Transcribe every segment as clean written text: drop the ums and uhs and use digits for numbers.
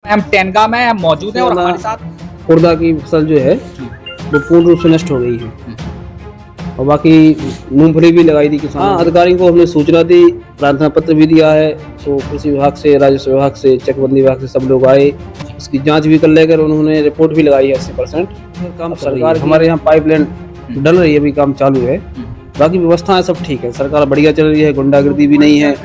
हम टेनगा में मौजूद हैं और हमारे साथ उड़दा की फसल जो है वो पूर्ण रूप से नष्ट हो गई है और बाकी मूंगफली भी लगाई थी किसान। हाँ, अधिकारियों को हमने सूचना दी, प्रार्थना पत्र भी दिया है। सो कृषि विभाग से, राजस्व विभाग से, चकबंदी विभाग से सब लोग आए, इसकी जांच भी कर लेकर उन्होंने रिपोर्ट भी लगाई है 80%। काम सरकार हमारे यहाँ पाइपलाइन डल रही है, अभी काम चालू है। बाकी व्यवस्थाएं सब ठीक है, सरकार बढ़िया चल रही है, गुंडागर्दी भी नहीं है।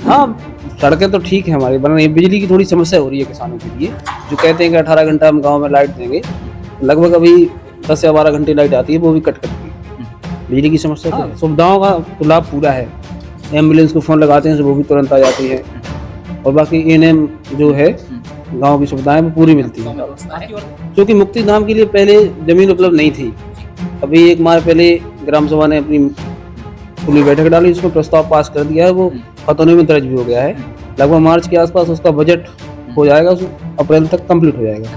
हाँ, सड़कें तो ठीक है हमारी बन रही है। बिजली की थोड़ी समस्या हो रही है किसानों के लिए, जो कहते हैं कि 18 घंटा हम गांव में लाइट देंगे, लगभग अभी 10 या 12 घंटे लाइट आती है, वो भी कट के। बिजली की समस्या तो है। सुविधाओं का तो लाभ पूरा है, एम्बुलेंस को फ़ोन लगाते हैं तो वो भी तुरंत आ जाती है, और बाकी एएनएम जो है गांव की सुविधाएं वो पूरी मिलती है। क्योंकि मुक्ति धाम के लिए पहले जमीन उपलब्ध नहीं थी, अभी एक माह पहले ग्राम सभा ने अपनी खुली बैठक डाली, उसमें प्रस्ताव पास कर दिया है, वो खतौनी में दर्ज भी हो गया है। लगभग मार्च के आसपास उसका बजट हो जाएगा, अप्रैल तक कंप्लीट हो जाएगा।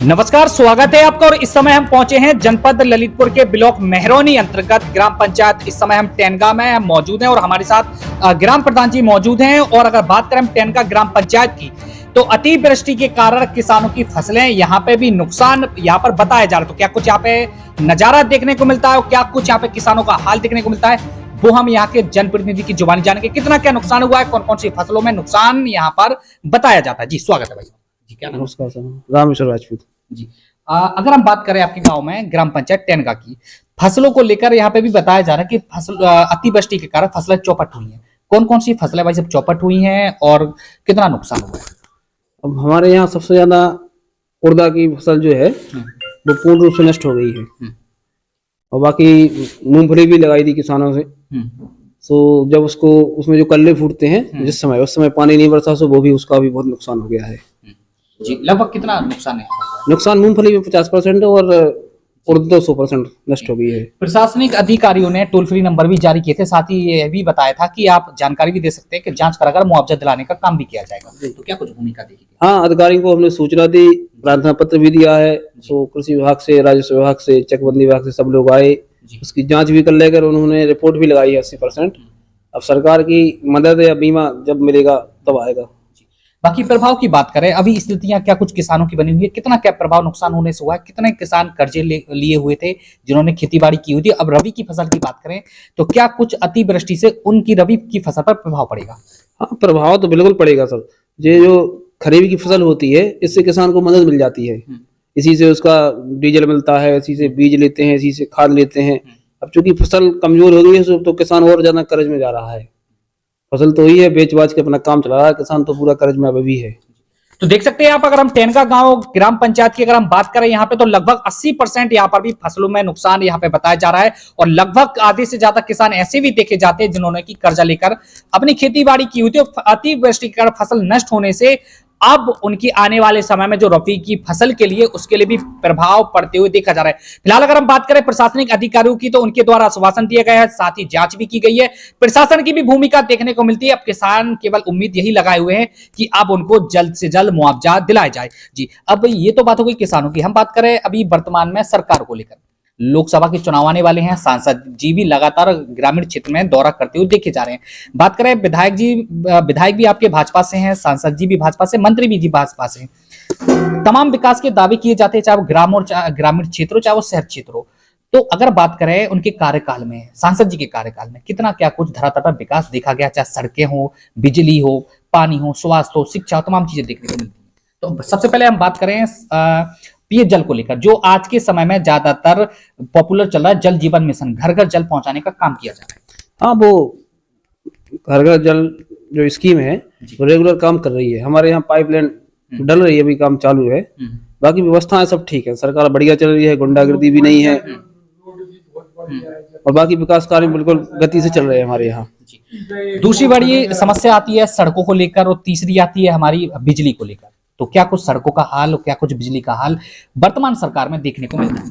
नमस्कार, स्वागत है आपका। और इस समय हम पहुंचे हैं जनपद ललितपुर के ब्लॉक मेहरौनी अंतर्गत ग्राम पंचायत। इस समय हम टेनगा में मौजूद हैं और हमारे साथ ग्राम प्रधान जी मौजूद हैं। और अगर बात करें टेनगा ग्राम पंचायत की, तो अतिवृष्टि के कारण किसानों की फसलें यहाँ पे भी नुकसान यहाँ पर बताया जा रहा है। तो क्या कुछ यहाँ पे नजारा देखने को मिलता है और क्या कुछ यहाँ पे किसानों का हाल देखने को मिलता है, वो हम यहाँ के जनप्रतिनिधि की जुबानी जानेंगे। कितना क्या नुकसान हुआ है, कौन कौन सी फसलों में नुकसान यहाँ पर बताया जाता है। जी स्वागत है भाई जी। क्या नाम? नमस्कार सर, रामेश्वर राजपूत जी। अगर हम बात करें आपके गांव में ग्राम पंचायत टेनगा की फसलों को लेकर, यहाँ पे भी बताया जा रहा है कि फसल अतिवृष्टि के कारण फसलें चौपट हुई हैं। कौन कौन सी फसलें भाई सब चौपट हुई हैं और कितना नुकसान हुआ है? अब हमारे यहाँ सबसे ज्यादा उड़दा की फसल जो है वो पूर्ण रूप से नष्ट हो गई है, और बाकी मूंगफली भी लगाई थी किसानों से। तो जब उसमें जो कल्ले फूटते हैं जिस समय, उस समय पानी नहीं बरसा, सो वो भी उसका भी बहुत नुकसान हो गया है। जी, लगभग कितना नुकसान है? नुकसान मूंगफली में 50% और उड़द 100% नष्ट हो गई है। प्रशासनिक अधिकारियों ने टोल फ्री नंबर भी जारी किए थे, साथ ही यह भी बताया था कि आप जानकारी भी दे सकते हैं कि जांच कराकर मुआवजा दिलाने का काम भी किया जाएगा। तो क्या कुछ भूमिका देखी? हाँ, अधिकारियों को हमने सूचना दी, प्रार्थना पत्र भी दिया है। सो कृषि विभाग से, राजस्व विभाग से, चकबंदी विभाग से सब लोग आए, उसकी जांच भी कर लेकर उन्होंने रिपोर्ट भी लगाई है 80%। अब सरकार की मदद या बीमा जब मिलेगा तब आएगा। बाकी प्रभाव की बात करें, अभी स्थितियां क्या कुछ किसानों की बनी हुई है, कितना क्या प्रभाव नुकसान होने से हुआ है, कितने किसान कर्जे लिए हुए थे जिन्होंने खेतीबाड़ी की हुई थी। अब रबी की फसल की बात करें तो क्या कुछ अतिवृष्टि से उनकी रबी की फसल पर प्रभाव पड़ेगा? हाँ, प्रभाव तो बिल्कुल पड़ेगा सर। ये जो खरीफ की फसल होती है, इससे किसान को मदद मिल जाती है, इसी से उसका डीजल मिलता है, इसी से बीज लेते हैं, इसी से खाद लेते हैं। अब चूंकि फसल कमजोर हो गई है तो किसान और ज्यादा कर्ज में जा रहा है। फसल तो ही है, बेच बाच के अपना काम चला रहा है, किसान तो पूरा कर्ज में अभी है। तो देख सकते हैं आप, अगर हम टेनगा गांव ग्राम पंचायत की अगर हम बात करें यहाँ पे, तो लगभग 80% यहाँ पर भी फसलों में नुकसान यहाँ पे बताया जा रहा है। और लगभग आधे से ज्यादा किसान ऐसे भी देखे जाते हैं जिन्होंने की कर्जा लेकर अपनी खेती-बाड़ी की हुई थी। अतिवृष्टि के कारण फसल नष्ट होने से अब उनकी आने वाले समय में जो रबी की फसल के लिए, उसके लिए भी प्रभाव पड़ते हुए देखा जा रहा है। फिलहाल अगर हम बात करें प्रशासनिक अधिकारियों की, तो उनके द्वारा आश्वासन दिया गया है, साथ ही जांच भी की गई है। प्रशासन की भी भूमिका देखने को मिलती है। अब किसान केवल उम्मीद यही लगाए हुए हैं कि अब उनको जल्द से जल्द मुआवजा दिलाया जाए। जी, अब ये तो बात हो गई किसानों की। हम बात करें अभी वर्तमान में सरकार को लेकर, लोकसभा के चुनाव आने वाले हैं, सांसद जी भी लगातार ग्रामीण क्षेत्र में दौरा करते हुए देखे जा रहे हैं। बात करें विधायक भी आपके भाजपा से हैं, सांसद जी भी भाजपा से, मंत्री भी जी भाजपा से। तमाम विकास के दावे किए जाते हैं, चाहे वो ग्रामीण क्षेत्र हो, चाहे वो शहर क्षेत्र हो। तो अगर बात करें उनके कार्यकाल में, सांसद जी के कार्यकाल में कितना क्या कुछ धरातल पर विकास देखा गया, चाहे सड़कें हो, बिजली हो, पानी हो, स्वास्थ्य हो, शिक्षा, तमाम चीजें देखने को मिलती है। तो सबसे पहले हम बात करें पेयजल को लेकर, जो आज के समय में ज्यादातर पॉपुलर चल रहा है, जल जीवन मिशन, घर घर जल पहुंचाने का काम किया जा रहा है। हाँ, वो घर घर जल जो स्कीम है वो रेगुलर काम कर रही है। हमारे यहाँ पाइपलाइन डल रही है, अभी काम चालू है। बाकी व्यवस्थाएं सब ठीक है, सरकार बढ़िया चल रही है, गुंडागर्दी भी नहीं है, और बाकी विकास कार्य बिल्कुल गति से चल रहे हैं हमारे यहाँ। दूसरी बड़ी समस्या आती है सड़कों को लेकर, और तीसरी आती है हमारी बिजली को लेकर। तो क्या कुछ सड़कों का हाल और क्या कुछ बिजली का हाल वर्तमान सरकार में देखने को मिलता है?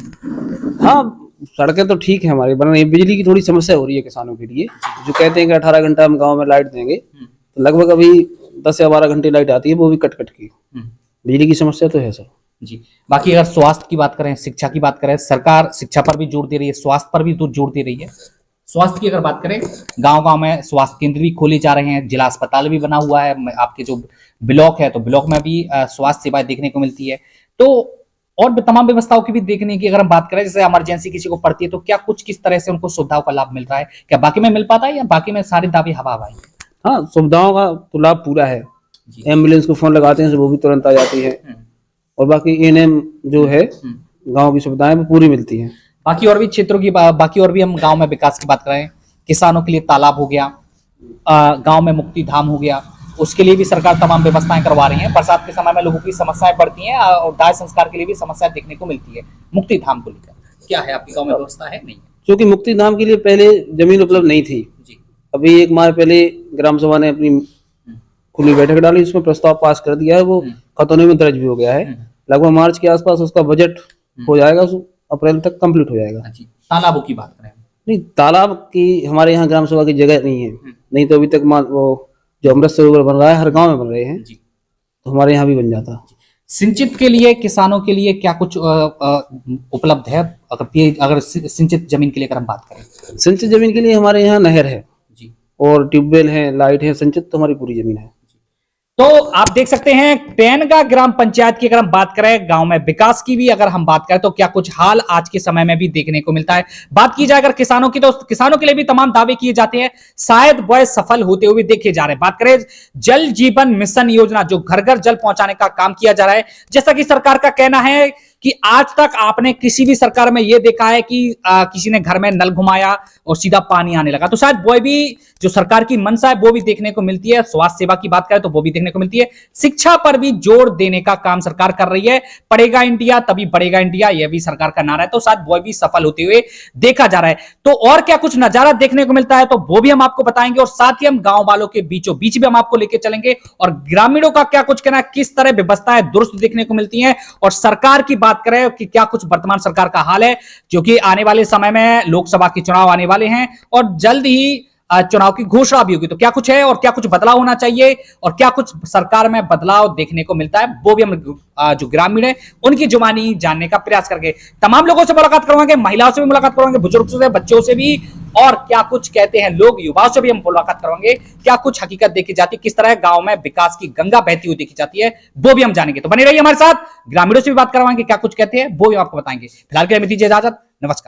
हाँ, सड़कें तो ठीक है हमारी बन रही है। बिजली की थोड़ी समस्या हो रही है किसानों के लिए, जो कहते हैं कि 18 घंटा हम गांव में लाइट देंगे, तो लगभग अभी 10 या 12 घंटे लाइट आती है, वो भी कट की। बिजली की समस्या तो है सर। जी, बाकी अगर स्वास्थ्य की बात करें, शिक्षा की बात करें, सरकार शिक्षा पर भी जोर दे रही है, स्वास्थ्य पर भी तो जोर दे रही है। स्वास्थ्य की अगर बात करें, गांव-गांव में स्वास्थ्य केंद्र भी खोले जा रहे हैं, जिला अस्पताल भी बना हुआ है, आपके जो ब्लॉक है तो ब्लॉक में भी स्वास्थ्य सेवाएं देखने को मिलती है। तो और भी तमाम व्यवस्थाओं की भी देखने की अगर हम बात करें, जैसे इमरजेंसी किसी को पड़ती है तो क्या कुछ किस तरह से उनको सुविधाओं का लाभ मिल रहा है, क्या बाकी में मिल पाता है या बाकी में सारे दावे हवा हवा है? हाँ, सुविधाओं का तो लाभ पूरा है। जी। एम्बुलेंस को फोन लगाते हैं तो वो भी तुरंत आ जाती है, और बाकी एएनएम जो है गांव की सुविधाएं वो पूरी मिलती हैं। बाकी और भी क्षेत्रों की बाकी और भी हम गांव में विकास की बात करें, किसानों के लिए तालाब हो गया, गांव में मुक्ति धाम हो गया, उसके लिए भी सरकार तमाम व्यवस्थाएं करवा रही है। बरसात के समय में लोगों की समस्याएं बढ़ती हैं और दाह संस्कार के लिए भी समस्या देखने को मिलती है। मुक्ति धाम को लेकर क्या है आपके गांव में व्यवस्था है नहीं है? क्योंकि मुक्ति धाम के लिए पहले जमीन उपलब्ध नहीं थी। जी। अभी 1 माह पहले ग्राम सभा ने अपनी खुली बैठक डाली, उसमें प्रस्ताव पास कर दिया है, वो खतौनी में दर्ज भी हो गया है। लगभग मार्च के आसपास उसका बजट हो जाएगा, अप्रैल तक कंप्लीट हो जाएगा। तालाबों की बात करें, नहीं, तालाब की हमारे यहाँ ग्राम सभा की जगह नहीं है, नहीं तो अभी तक वो जो अमृत सरोवर बन रहा है हर गांव में बन रहे हैं, तो हमारे यहाँ भी बन जाता। सिंचित के लिए किसानों के लिए क्या कुछ उपलब्ध है? अगर सिंचित जमीन के लिए अगर हम बात करें, सिंचित जमीन के लिए हमारे यहाँ नहर है जी, और ट्यूबवेल है, लाइट है। सिंचित तो हमारी पूरी जमीन है। तो आप देख सकते हैं टेनगा ग्राम पंचायत की अगर हम बात करें, गांव में विकास की भी अगर हम बात करें तो क्या कुछ हाल आज के समय में भी देखने को मिलता है। बात की जाए अगर किसानों की, तो किसानों के लिए भी तमाम दावे किए जाते हैं, शायद वह सफल होते हुए देखे जा रहे हैं। बात करें जल जीवन मिशन योजना, जो घर घर जल पहुंचाने का काम किया जा रहा है, जैसा कि सरकार का कहना है कि आज तक आपने किसी भी सरकार में यह देखा है कि किसी ने घर में नल घुमाया और सीधा पानी आने लगा, तो शायद वो भी जो सरकार की मंशा है वो भी देखने को मिलती है। स्वास्थ्य सेवा की बात करें तो वो भी देखने को मिलती है। शिक्षा पर भी जोर देने का काम सरकार कर रही है। पढ़ेगा इंडिया तभी बढ़ेगा इंडिया, यह भी सरकार का नारा है, तो शायद वो भी सफल होते हुए देखा जा रहा है। तो और क्या कुछ नजारा देखने को मिलता है तो वो भी हम आपको बताएंगे, और साथ ही हम गांव वालों के बीचों बीच भी हम आपको लेकर चलेंगे, और ग्रामीणों का क्या कुछ कहना है, किस तरह व्यवस्थाएं दुरुस्त देखने को मिलती हैं, और सरकार की बात करें कि क्या कुछ वर्तमान सरकार का हाल है, जो कि आने वाले समय में लोकसभा के चुनाव आने वाले हैं और जल्द ही चुनाव की घोषणा भी होगी, तो क्या कुछ है और क्या कुछ बदलाव होना चाहिए और क्या कुछ सरकार में बदलाव देखने को मिलता है, वो भी हम जो ग्रामीण है उनकी जुबानी जानने का प्रयास करके तमाम लोगों से मुलाकात करवाएंगे, महिलाओं से भी मुलाकात करवाएंगे, बुजुर्गों से, बच्चों से भी, और क्या कुछ कहते हैं लोग, युवाओं से भी हम मुलाकात करवाएंगे, क्या कुछ हकीकत देखी जाती है, किस तरह गांव में विकास की गंगा बहती हुई देखी जाती है, वो भी हम जानेंगे। तो बने रहिए हमारे साथ, ग्रामीणों से भी बात करवाएंगे, क्या कुछ कहते हैं वो भी आपको बताएंगे। फिलहाल के लिए दीजिए इजाजत, नमस्कार।